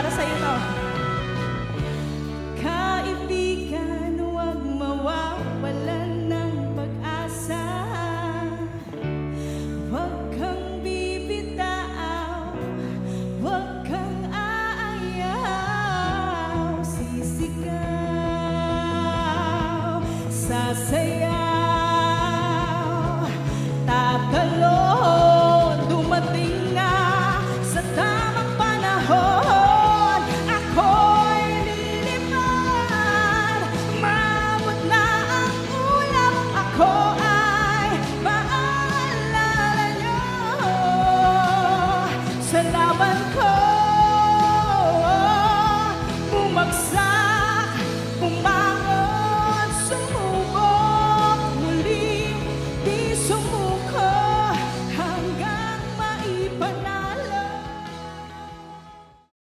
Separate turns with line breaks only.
para sa iyo to. Kaibigan, huwag mawawalan ng pag-asa. Huwag kang bibitaw, huwag kang aayaw. Sisigaw, sasayaw